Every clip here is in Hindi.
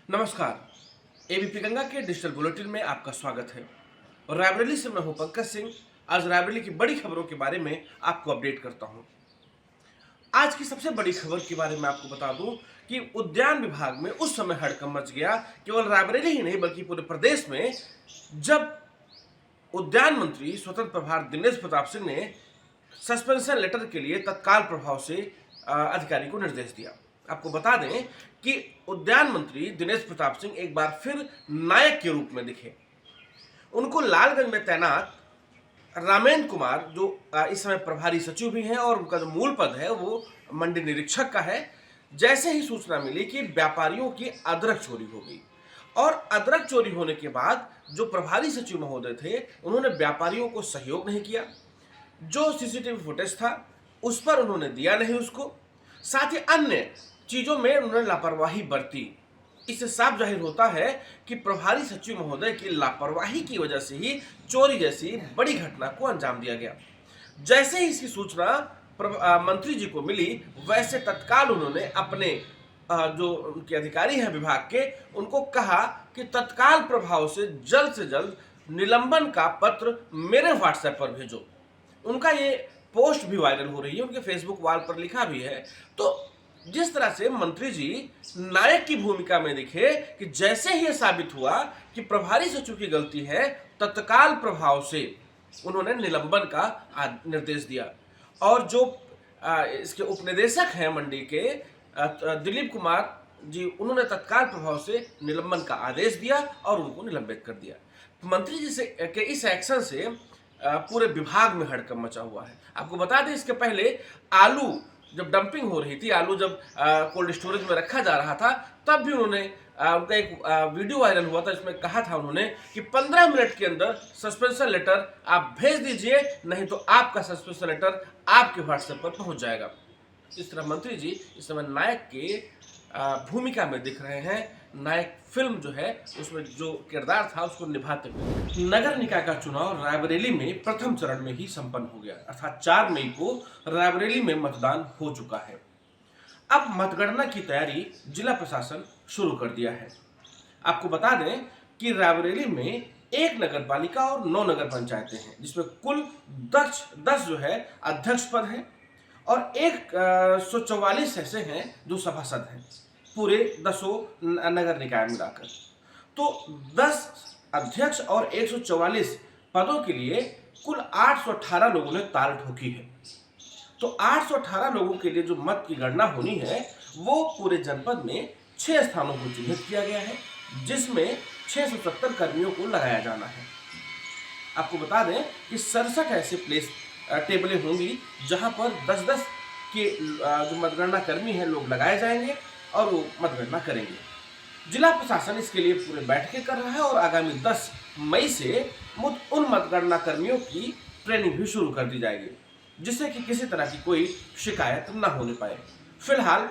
नमस्कार। एबीपी गंगा के डिजिटल बुलेटिन में आपका स्वागत है और रायबरेली से मैं हूं पंकज सिंह। आज रायबरेली की बड़ी खबरों के बारे में आपको अपडेट करता हूं। आज की सबसे बड़ी खबर के बारे में आपको बता दूं कि उद्यान विभाग में उस समय हड़कंप मच गया, केवल रायबरेली ही नहीं बल्कि पूरे प्रदेश में, जब उद्यान मंत्री स्वतंत्र प्रभार दिनेश प्रताप सिंह ने सस्पेंशन लेटर के लिए तत्काल प्रभाव से अधिकारी को निर्देश दिया। आपको बता दें कि उद्यान मंत्री दिनेश प्रताप सिंह एक बार फिर नायक के रूप में दिखे। उनको लालगंज में तैनात रामेंद्र कुमार, जो इस समय प्रभारी सचिव भी हैं और उनका जो मूल पद है वो मंडी निरीक्षक का है, जैसे ही सूचना मिली कि व्यापारियों की अदरक चोरी हो गई और अदरक चोरी होने के बाद जो प्रभारी सचिव महोदय थे उन्होंने व्यापारियों को सहयोग नहीं किया। जो सीसीटीवी फुटेज था उस पर उन्होंने दिया नहीं उसको, साथ ही अन्य चीजों में उन्होंने लापरवाही बरती। इससे साफ जाहिर होता है कि प्रभारी सचिव महोदय की लापरवाही की वजह से ही चोरी जैसी बड़ी घटना को अंजाम दिया गया। जैसे ही इसकी सूचना मंत्री जी को मिली, वैसे तत्काल उन्होंने अपने जो उनके अधिकारी हैं विभाग के, उनको कहा कि तत्काल प्रभाव से जल्द निलंबन का पत्र मेरे व्हाट्सएप पर भेजो। उनका ये पोस्ट भी वायरल हो रही है, उनके फेसबुक वॉल पर लिखा भी है। तो जिस तरह से मंत्री जी नायक की भूमिका में दिखे कि जैसे ही यह साबित हुआ कि प्रभारी सचिव की गलती है, तत्काल प्रभाव से उन्होंने निलंबन का निर्देश दिया। और जो इसके उपनिदेशक हैं मंडी के दिलीप कुमार जी, उन्होंने तत्काल प्रभाव से निलंबन का आदेश दिया और उनको निलंबित कर दिया। मंत्री जी से के इस एक्शन से पूरे विभाग में हड़कंप मचा हुआ है। आपको बता दें, इसके पहले आलू जब डंपिंग हो रही थी, आलू जब कोल्ड स्टोरेज में रखा जा रहा था, तब भी उन्होंने उनका एक वीडियो वायरल हुआ था, इसमें कहा था उन्होंने कि 15 मिनट के अंदर सस्पेंशन लेटर आप भेज दीजिए, नहीं तो आपका सस्पेंशन लेटर आपके व्हाट्सएप पर पहुंच जाएगा। इस तरह मंत्री जी इस समय नायक के भूमिका में दिख रहे हैं। नायक फिल्म जो है उसमें जो किरदार था उसको निभाते हुए। नगर निकाय का चुनाव रायबरेली में प्रथम चरण में ही संपन्न हो गया, अर्थात 4 मई को रायबरेली में मतदान हो चुका है। अब मतगणना की तैयारी जिला प्रशासन शुरू कर दिया है। आपको बता दें कि रायबरेली में 1 नगर पालिका और 9 नगर पंचायतें हैं, जिसमें कुल 10 जो है अध्यक्ष पद हैं और 144 ऐसे हैं जो सभासद हैं, पूरे 10 नगर निकाय मिलाकर। तो 10 अध्यक्ष और 144 पदों के लिए कुल 818 लोगों ने ताल ठोकी है। तो 818 लोगों के लिए जो मत की गणना होनी है, वो पूरे जनपद में 6 स्थानों को चिन्हित किया गया है, जिसमें 670 कर्मियों को लगाया जाना है। आपको बता दें कि 67 ऐसे टेबलें होंगी जहां पर 10-10 के जो मतगणना कर्मी हैं लोग लगाए जाएंगे और वो मतगणना करेंगे। जिला प्रशासन इसके लिए पूरे बैठकें कर रहा है और आगामी 10 मई से उन मतगणना कर्मियों की ट्रेनिंग भी शुरू कर दी जाएगी, जिससे कि किसी तरह की कोई शिकायत न होने पाए। फिलहाल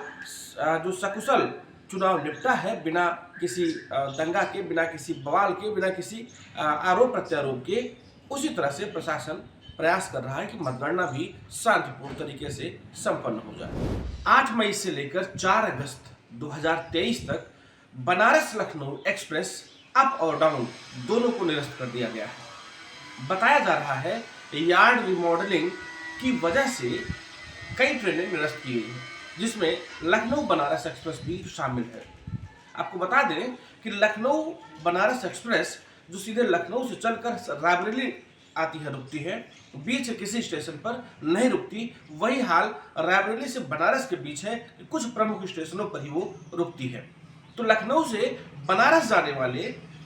जो सकुशल चुनाव निपटा है, बिना किसी दंगा के, बिना किसी बवाल के, बिना किसी आरोप प्रत्यारोप के, उसी तरह से प्रशासन प्रयास कर रहा है कि मतगणना भी शांतिपूर्ण तरीके से संपन्न हो जाए। 8 मई से लेकर 4 अगस्त 2023 तक बनारस लखनऊ एक्सप्रेस अप और डाउन दोनों को निरस्त कर दिया गया है। बताया जा रहा है यार्ड रिमॉडलिंग की वजह से कई ट्रेनें निरस्त की गई हैं, जिसमें लखनऊ बनारस एक्सप्रेस भी शामिल है। आपको बता दें कि लखनऊ बनारस एक्सप्रेस जो सीधे लखनऊ से चलकर रायबरेली आती है, रुकती है, बीच किसी स्टेशन पर नहीं रुकती। वही हाल रायबरेली से बनारस के बीच है, कुछ प्रमुख स्टेशनों पर ही वो रुकती है। तो लखनऊ से बनारस जाने वाले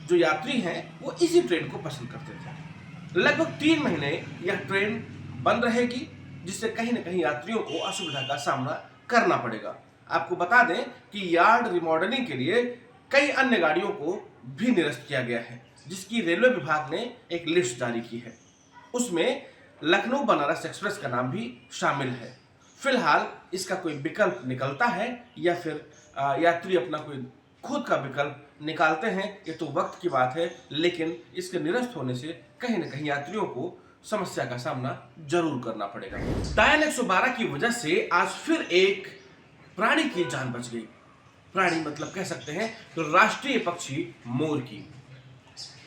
जो यात्री हैं वो इसी ट्रेन को पसंद करते थे। लगभग 3 महीने यह ट्रेन बंद रहेगी, जिससे कहीं न कहीं यात्रियों को असुविधा का सामना करना पड़ेगा। आपको बता दें कि यार्ड रिमॉडलिंग के लिए कई अन्य गाड़ियों को भी निरस्त किया गया है, जिसकी रेलवे विभाग ने एक लिस्ट जारी की है। उसमें लखनऊ बनारस एक्सप्रेस का नाम भी शामिल है। फिलहाल इसका कोई विकल्प निकलता है या फिर यात्री अपना कोई खुद का विकल्प निकालते हैं, ये तो वक्त की बात है, लेकिन इसके निरस्त होने से कहीं न कहीं यात्रियों को समस्या का सामना जरूर करना पड़ेगा। डायल 112 की वजह से आज फिर एक प्राणी की जान बच गई। प्राणी मतलब कह सकते हैं तो राष्ट्रीय पक्षी मोर की।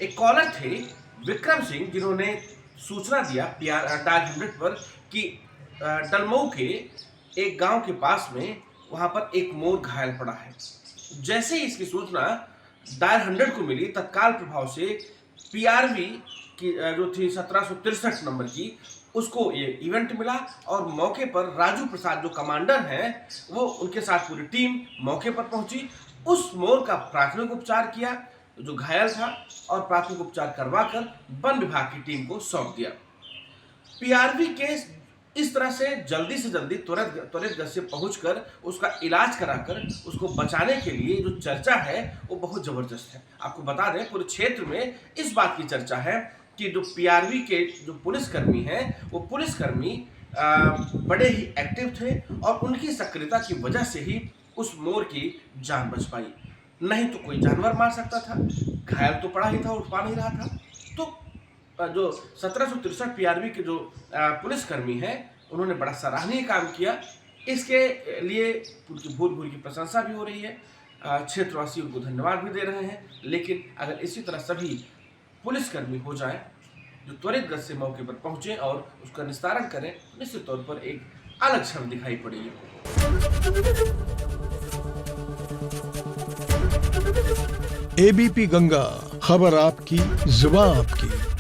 एक कॉलर थे विक्रम सिंह, जिन्होंने सूचना दिया डायल 100 पर कि डलमऊ के एक गांव के पास में वहां पर एक मोर घायल पड़ा है। जैसे ही इसकी सूचना डायल 100 को मिली, तत्काल प्रभाव से पीआरवी की जो थी 1763 नंबर की, उसको ये इवेंट मिला और मौके पर राजू प्रसाद जो कमांडर हैं, वो उनके साथ पूरी टीम मौके पर पहुंची। उस मोर का प्राथमिक उपचार किया जो घायल था और प्राथमिक उपचार करवाकर वन विभाग की टीम को सौंप दिया। पीआरवी के इस तरह से जल्दी त्वरित गति से पहुंचकर उसका इलाज कराकर उसको बचाने के लिए जो चर्चा है वो बहुत जबरदस्त है। आपको बता दें, पूरे क्षेत्र में इस बात की चर्चा है कि जो पीआरवी के जो पुलिसकर्मी हैं, वो पुलिसकर्मी बड़े ही एक्टिव थे और उनकी सक्रियता की वजह से ही उस मोर की जान बच पाई। नहीं तो कोई जानवर मार सकता था, घायल तो पड़ा ही था, उठ पा नहीं रहा था। तो जो 1763 पीआरवी के जो पुलिसकर्मी हैं, उन्होंने बड़ा सराहनीय काम किया। इसके लिए उनकी भूल की प्रशंसा भी हो रही है, क्षेत्रवासी उनको धन्यवाद भी दे रहे हैं। लेकिन अगर इसी तरह सभी पुलिसकर्मी हो जाएं जो त्वरित गति से मौके पर पहुंचे और उसका निस्तारण करें, निश्चित तौर पर एक अलग छवि दिखाई पड़ेगी। एबीपी गंगा, खबर आपकी, जुबान आपकी।